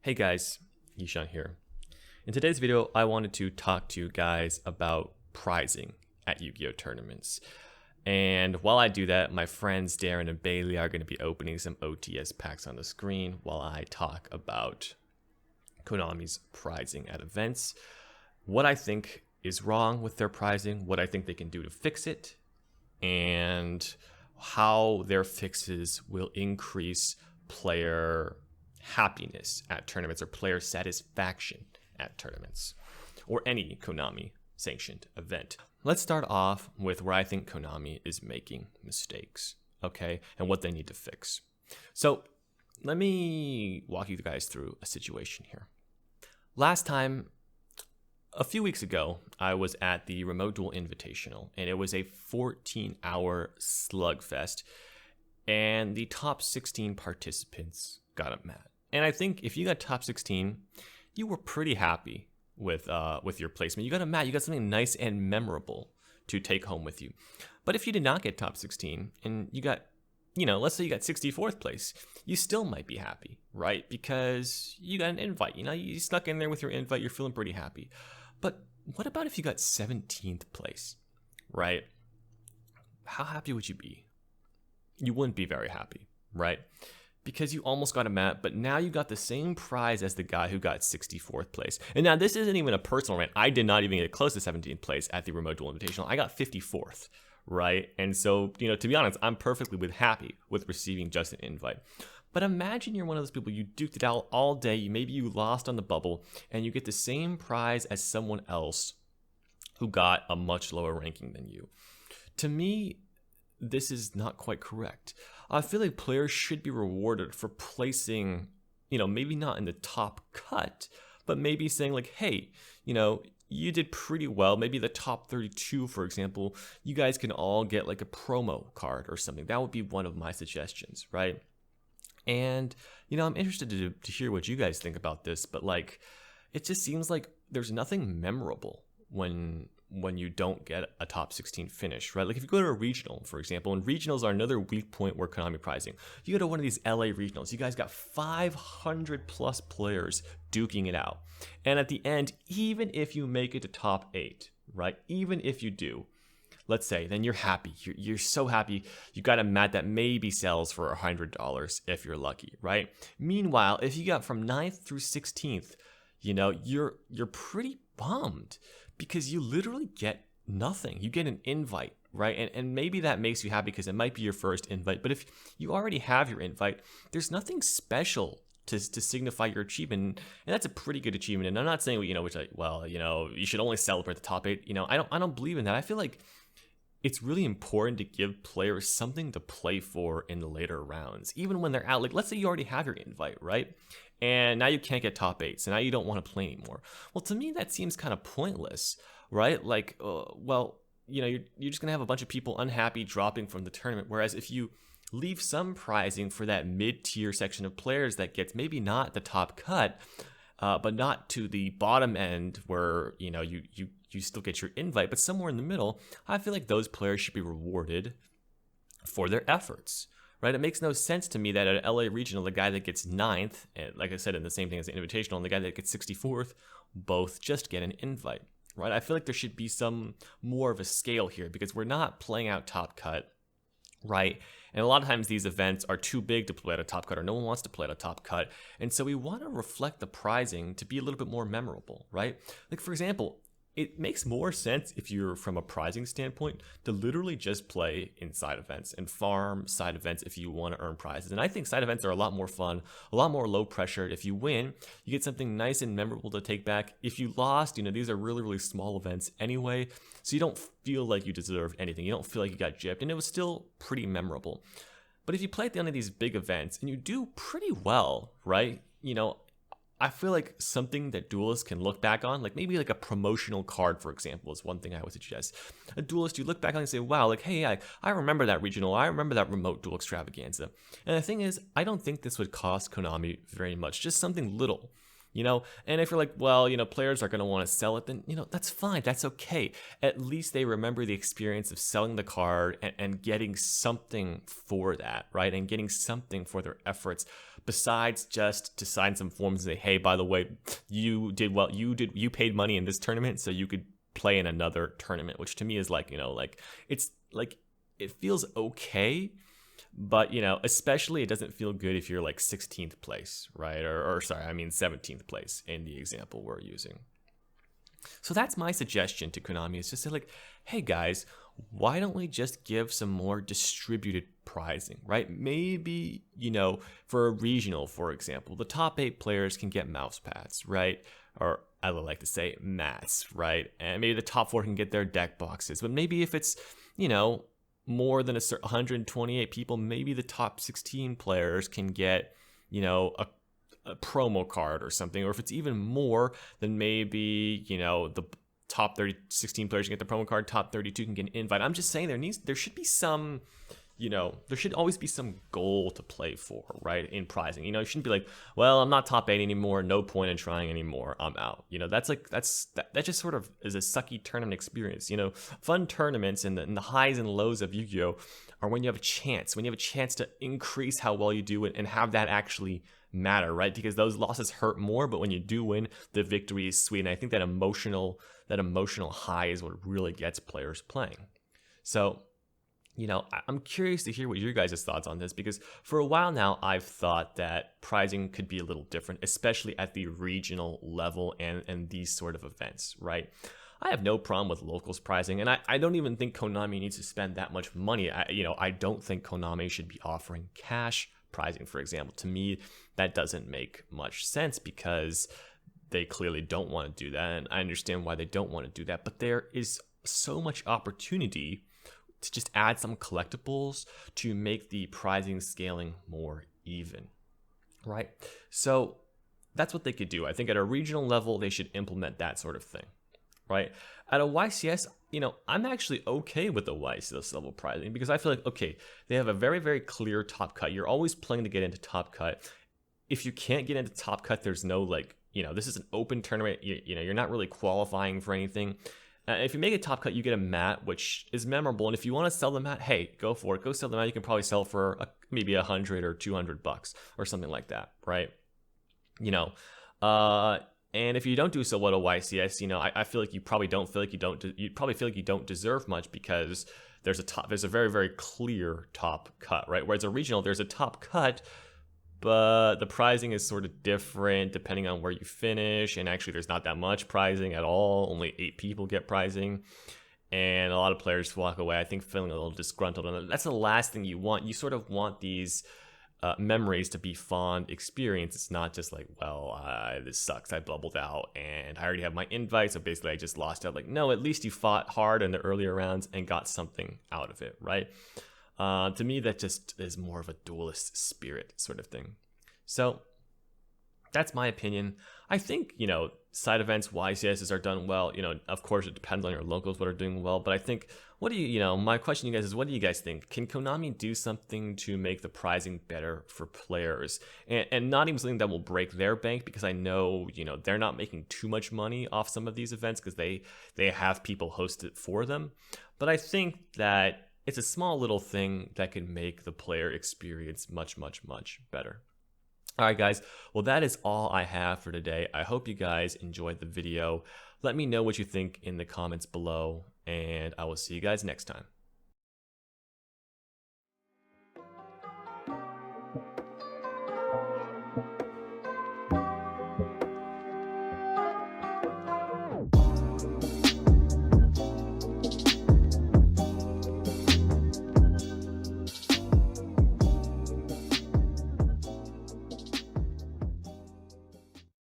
Hey guys, Yishan here. In today's video, I wanted to talk to you guys about prizing at Yu-Gi-Oh tournaments. And while I do that, my friends Darren and Bailey are going to be opening some OTS packs on the screen while I talk about Konami's prizing at events, what I think is wrong with their prizing, what I think they can do to fix it, and how their fixes will increase player happiness at tournaments or player satisfaction at tournaments or any Konami sanctioned event. Let's start off with where I think Konami is making mistakes, okay, and what they need to fix. So let me walk you guys through a situation here. Last time, a few weeks ago, I was at the Remote Duel Invitational, and it was a 14-hour slugfest, and the top 16 participants got a mat. And I think if you got top 16, you were pretty happy with your placement. You got a mat, you got something nice and memorable to take home with you. But if you did not get top 16 and you got, let's say you got 64th place, you still might be happy, right? Because you got an invite, you snuck in there with your invite, you're feeling pretty happy. But what about if you got 17th place, right? How happy would you be? You wouldn't be very happy, right? Because you almost got a mat, but now you got the same prize as the guy who got 64th place. And now this isn't even a personal rant. I did not even get close to 17th place at the Remote Duel Invitational. I got 54th, right? And so, to be honest, I'm perfectly happy with receiving just an invite. But imagine you're one of those people, you duked it out all day, maybe you lost on the bubble, and you get the same prize as someone else who got a much lower ranking than you. To me, this is not quite correct. I feel like players should be rewarded for placing, maybe not in the top cut, but maybe saying like, hey, you did pretty well. Maybe the top 32, for example, you guys can all get like a promo card or something. That would be one of my suggestions, right? And, I'm interested to hear what you guys think about this, but like, it just seems like there's nothing memorable when you don't get a top 16 finish, right? Like if you go to a regional, for example, and regionals are another weak point where Konami prizing. You go to one of these LA regionals, you guys got 500 plus players duking it out. And at the end, even if you make it to top 8, right? Even if you do, let's say, then you're happy. You're so happy. You got a mat that maybe sells for $100 if you're lucky, right? Meanwhile, if you got from 9th through 16th, you're pretty bummed because you literally get nothing. You get an invite, right? And maybe that makes you happy because it might be your first invite. But if you already have your invite, there's nothing special to signify your achievement. And that's a pretty good achievement. And I'm not saying, you should only celebrate the top 8. I don't believe in that. I feel like it's really important to give players something to play for in the later rounds, even when they're out. Like, let's say you already have your invite, right? And now you can't get top 8, so now you don't want to play anymore. Well, to me, that seems kind of pointless, right? Like, you're just going to have a bunch of people unhappy dropping from the tournament. Whereas if you leave some prizing for that mid-tier section of players that gets maybe not the top cut, but not to the bottom end where, you still get your invite, but somewhere in the middle, I feel like those players should be rewarded for their efforts. Right? It makes no sense to me that at LA Regional, the guy that gets 9th, and like I said, in the same thing as the Invitational, and the guy that gets 64th, both just get an invite, right? I feel like there should be some more of a scale here because we're not playing out top cut, right? And a lot of times these events are too big to play at a top cut, or no one wants to play at a top cut. And so we want to reflect the prizing to be a little bit more memorable, right? Like, for example, it makes more sense if you're from a prizing standpoint to literally just play in side events and farm side events if you want to earn prizes. And I think side events are a lot more fun, a lot more low pressure. If you win, you get something nice and memorable to take back. If you lost, these are really, really small events anyway, so you don't feel like you deserved anything. You don't feel like you got gypped, and it was still pretty memorable. But if you play at the end of these big events and you do pretty well, right? I feel like something that duelists can look back on, like maybe like a promotional card, for example, is one thing I would suggest. A duelist, you look back on and say, wow, like, hey, I remember that regional, I remember that remote duel extravaganza. And the thing is, I don't think this would cost Konami very much, just something little. And if you're like, well, players are going to want to sell it, then, that's fine. That's okay. At least they remember the experience of selling the card and getting something for that, right? And getting something for their efforts. besides just to sign some forms and say, hey, by the way, you did well, you paid money in this tournament, so you could play in another tournament, which to me is like, like it's like it feels okay, but especially it doesn't feel good if you're like 16th place, right? Or sorry, I mean 17th place in the example we're using. So that's my suggestion to Konami, is just say like, hey guys, why don't we just give some more distributed prizing, right? Maybe, for a regional, for example, the top 8 players can get mouse pads, right? Or I would like to say mats, right? And maybe the top 4 can get their deck boxes. But maybe if it's, more than 128 people, maybe the top 16 players can get, a promo card or something. Or if it's even more, then maybe, the top 16 players can get the promo card, top 32 can get an invite. I'm just saying there should be some, there should always be some goal to play for, right? In prizing, you shouldn't be like, well, I'm not top 8 anymore, no point in trying anymore, I'm out. That just sort of is a sucky tournament experience. Fun tournaments and the highs and lows of Yu-Gi-Oh are when you have a chance to increase how well you do it and have that actually matter, right? Because those losses hurt more, but when you do win, the victory is sweet. And I think that emotional high is what really gets players playing. So, I'm curious to hear what your guys' thoughts on this, because for a while now, I've thought that prizing could be a little different, especially at the regional level and these sort of events, right? I have no problem with locals prizing, and I don't even think Konami needs to spend that much money. I don't think Konami should be offering cash prizing, for example. To me, that doesn't make much sense because they clearly don't want to do that, and I understand why they don't want to do that, but there is so much opportunity to just add some collectibles to make the prizing scaling more even, right? So that's what they could do. I think at a regional level, they should implement that sort of thing, right? At a YCS, I'm actually okay with the YCS level prizing because I feel like, okay, they have a very, very clear top cut. You're always playing to get into top cut. If you can't get into top cut, there's no this is an open tournament. You're not really qualifying for anything. If you make a top cut, you get a mat, which is memorable. And if you want to sell the mat, hey, go for it. Go sell the mat. You can probably sell for maybe $100 or $200 or something like that, right? And if you don't do so well at YCS, I feel like you probably don't feel like you probably feel like you don't deserve much because there's a very, very clear top cut, right? Whereas a regional, there's a top cut, but the prizing is sort of different depending on where you finish. And actually, there's not that much prizing at all. Only 8 people get prizing. And a lot of players walk away, I think, feeling a little disgruntled. And that's the last thing you want. You sort of want these memories to be fond experience. It's not just like, well, this sucks. I bubbled out and I already have my invite. So basically, I just lost out. Like, no, at least you fought hard in the earlier rounds and got something out of it, right? To me, that just is more of a duelist spirit sort of thing. So that's my opinion. I think, side events, YCSs are done well. Of course, it depends on your locals what are doing well. But I think, my question to you guys is, what do you guys think? Can Konami do something to make the prizing better for players? And not even something that will break their bank, because I know, they're not making too much money off some of these events because they have people host it for them. But I think that it's a small little thing that can make the player experience much, much, much better. All right, guys. Well, that is all I have for today. I hope you guys enjoyed the video. Let me know what you think in the comments below, and I will see you guys next time.